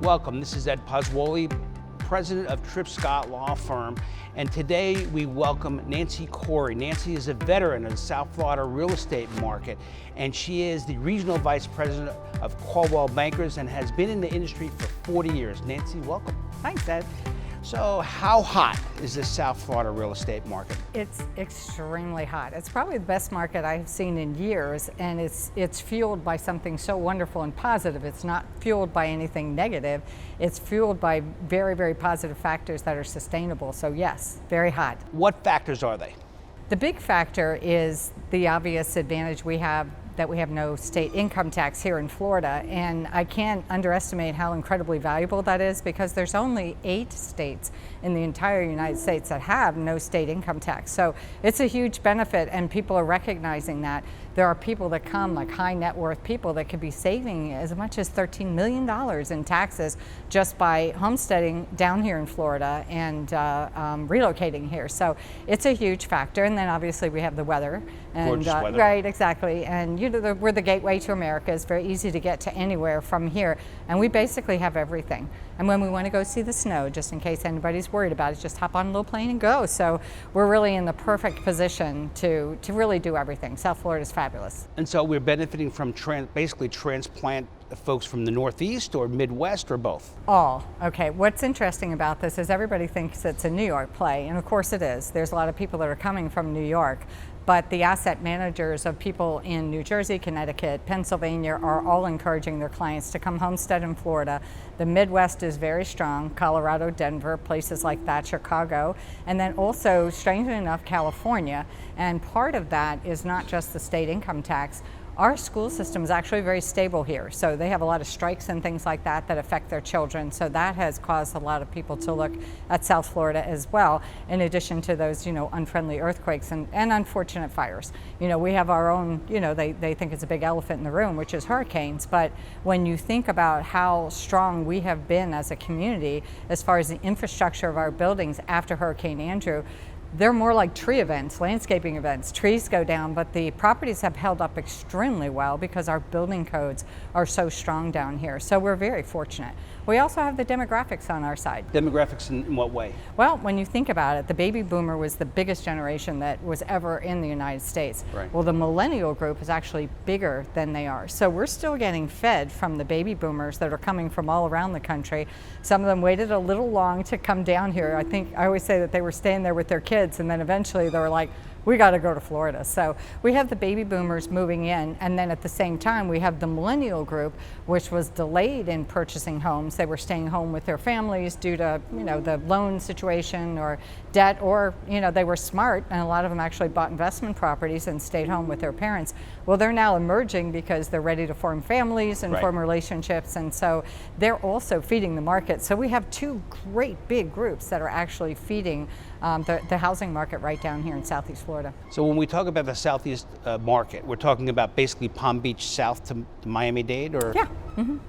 Welcome, this is Ed Pozzuoli, president of Tripp Scott Law Firm, and today we welcome Nancy Corey. Nancy is a veteran of the South Florida real estate market, and she is the regional vice president of Coldwell Bankers and has been in the industry for 40 years. Nancy, welcome. Thanks, Ed. So how hot is the South Florida real estate market? It's extremely hot. It's probably the best market I've seen in years, and it's fueled by something so wonderful and positive. It's not fueled by anything negative. It's fueled by very, very positive factors that are sustainable. So yes, very hot. What factors are they? The big factor is the obvious advantage we have that we have no state income tax here in Florida, and I can't underestimate how incredibly valuable that is because there's only 8 states in the entire United States that have no state income tax. So it's a huge benefit, and people are recognizing that. There are people that come, like high net worth people, that could be saving as much as $13 million in taxes just by homesteading down here in Florida and relocating here. So it's a huge factor. And then obviously we have the weather. And, gorgeous weather. Right, exactly. And you know, we're the gateway to America. It's very easy to get to anywhere from here. And we basically have everything. And when we want to go see the snow, just in case anybody's worried about it, just hop on a little plane and go. So we're really in the perfect position to really do everything. South Florida is fabulous. And so we're benefiting from basically transplant folks from the Northeast or Midwest or both? All. Okay, what's interesting about this is everybody thinks it's a New York play, and of course it is. There's a lot of people that are coming from New York, but the asset managers of people in New Jersey, Connecticut, Pennsylvania are all encouraging their clients to come homestead in Florida. The Midwest is very strong, Colorado, Denver, places like that, Chicago, and then also, strangely enough, California. And part of that is not just the state income tax. Our school system is actually very stable here, so they have a lot of strikes and things like that that affect their children, so that has caused a lot of people to look at South Florida as well, in addition to those, unfriendly earthquakes and unfortunate fires. We have our own, they think it's a big elephant in the room, which is hurricanes, but when you think about how strong we have been as a community as far as the infrastructure of our buildings after Hurricane Andrew, they're more like tree events, landscaping events. Trees go down, but the properties have held up extremely well because our building codes are so strong down here. So we're very fortunate. We also have the demographics on our side. Demographics in what way? Well, when you think about it, the baby boomer was the biggest generation that was ever in the United States. Right. Well, the millennial group is actually bigger than they are. So we're still getting fed from the baby boomers that are coming from all around the country. Some of them waited a little long to come down here. I always say that they were staying there with their kids, and then eventually they were like, we got to go to Florida. So we have the baby boomers moving in, and then at the same time we have the millennial group, which was delayed in purchasing homes. They were staying home with their families due to the loan situation or debt, or they were smart, and a lot of them actually bought investment properties and stayed home with their parents. Well, they're now emerging because they're ready to form families and right. form relationships, and so they're also feeding the market. So we have 2 great big groups that are actually feeding the housing market right down here in Southeast Florida. So when we talk about the Southeast market, we're talking about basically Palm Beach south to Miami-Dade, or? Yeah,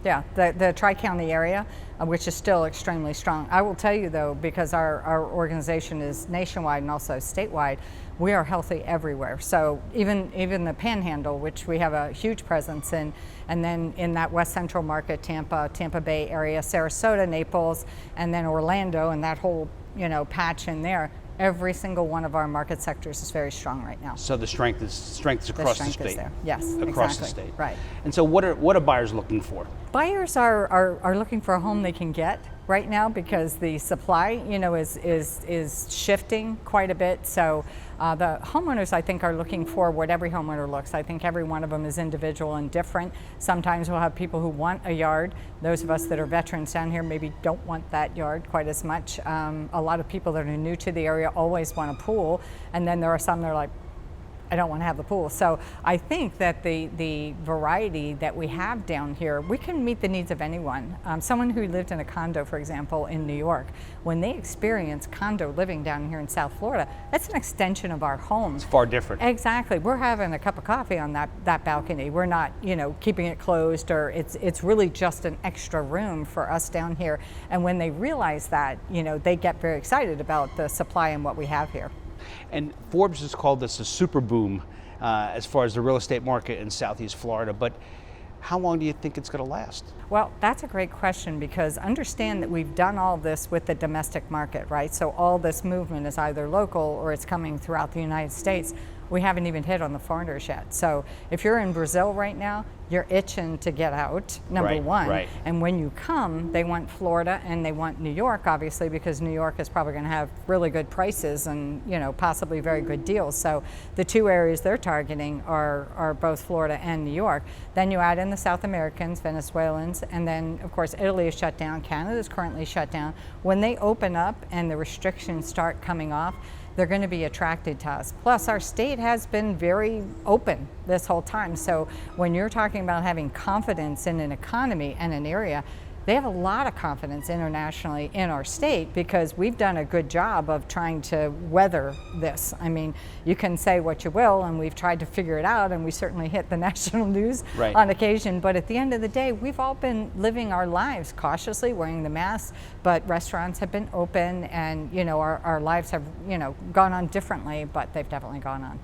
yeah, the Tri-County area, which is still extremely strong. I will tell you though, because our organization is nationwide and also statewide, we are healthy everywhere. So even the Panhandle, which we have a huge presence in, and then in that West Central market, Tampa Bay area, Sarasota, Naples, and then Orlando, and that whole patch in there, every single one of our market sectors is very strong right now. So the strength is across the state. Is there. Yes, across exactly. the state. Right. And so what are buyers looking for? Buyers are looking for a home they can get right now because the supply, is shifting quite a bit. So the homeowners, I think, are looking for what every homeowner looks. I think every one of them is individual and different. Sometimes we'll have people who want a yard. Those of us that are veterans down here maybe don't want that yard quite as much. A lot of people that are new to the area always want a pool, and then there are some that are like, I don't want to have the pool. So I think that the variety that we have down here, we can meet the needs of anyone. Someone who lived in a condo, for example, in New York, when they experience condo living down here in South Florida, that's an extension of our home. It's far different. Exactly. We're having a cup of coffee on that balcony. We're not, keeping it closed, or it's really just an extra room for us down here. And when they realize that, they get very excited about the supply and what we have here. And Forbes has called this a super boom as far as the real estate market in Southeast Florida. But how long do you think it's going to last? Well, that's a great question, because understand that we've done all this with the domestic market, right? So all this movement is either local or it's coming throughout the United States. We haven't even hit on the foreigners yet. So if you're in Brazil right now, you're itching to get out, number one. Right. And when you come, they want Florida and they want New York, obviously, because New York is probably going to have really good prices and, you know, possibly very good deals. So the two areas they're targeting are both Florida and New York. Then you add in the South Americans, Venezuelans, and then, of course, Italy is shut down. Canada is currently shut down. When they open up and the restrictions start coming off, they're going to be attracted to us. Plus, our state has been very open this whole time. So when you're talking about having confidence in an economy and an area, they have a lot of confidence internationally in our state, because we've done a good job of trying to weather this. I mean, you can say what you will, and we've tried to figure it out, and we certainly hit the national news on occasion, but at the end of the day, we've all been living our lives cautiously, wearing the masks, but restaurants have been open, and, you know, our lives have, you know, gone on differently, but they've definitely gone on.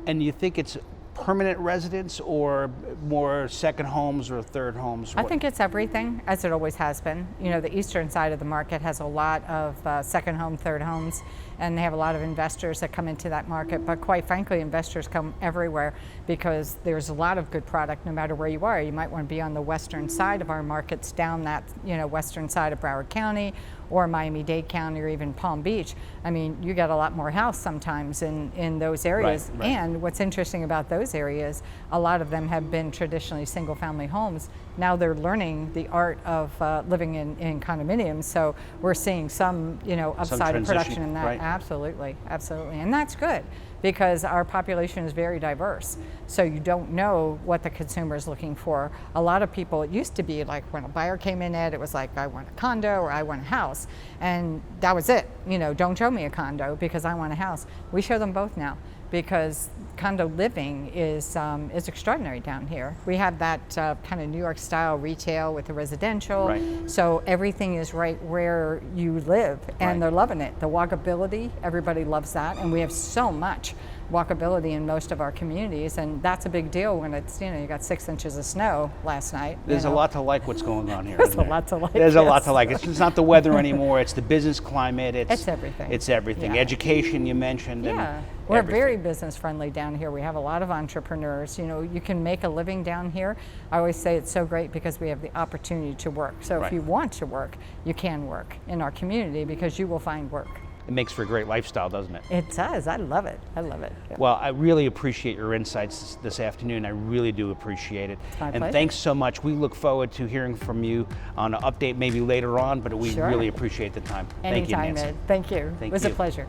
And you think it's permanent residents or more second homes or third homes? I think it's everything, as it always has been. You know, the eastern side of the market has a lot of second home, third homes, and they have a lot of investors that come into that market. But quite frankly, investors come everywhere, because there's a lot of good product no matter where you are. You might want to be on the western side of our markets, down that, you know, western side of Broward County or Miami-Dade County or even Palm Beach. I mean, you get a lot more house sometimes in those areas. Right. And what's interesting about those areas, a lot of them have been traditionally single-family homes. Now they're learning the art of living in condominiums. So we're seeing some, you know, upside of production in that. Right. Absolutely, absolutely. And that's good, because our population is very diverse. So you don't know what the consumer is looking for. A lot of people, it used to be like when a buyer came in, Ed, it was like, I want a condo or I want a house. And that was it. You know, don't show me a condo because I want a house. We show them both now, because condo living is extraordinary down here. We have that kind of New York style retail with the residential. Right. So everything is right where you live, and they're loving it. The walkability, everybody loves that, and we have so much walkability in most of our communities, and that's a big deal when it's, you know, you got 6 inches of snow last night. There's a lot to like what's going on here. There's a lot to like. There's a lot to like. It's not the weather anymore. It's the business climate. It's everything. It's everything. Yeah. Education, you mentioned. Yeah. And we're everything. very business friendly down here. We have a lot of entrepreneurs. You know, you can make a living down here. I always say it's so great because we have the opportunity to work. So if you want to work, you can work in our community, because you will find work. It makes for a great lifestyle, doesn't it? It does. I love it. I love it. Yeah. Well, I really appreciate your insights this afternoon. I really do appreciate it. It's my and pleasure. thanks so much. We look forward to hearing from you on an update maybe later on, but we Sure. really appreciate the time. Thank you, Anytime, Nancy. Ed. Thank you. Thank It was you. a pleasure.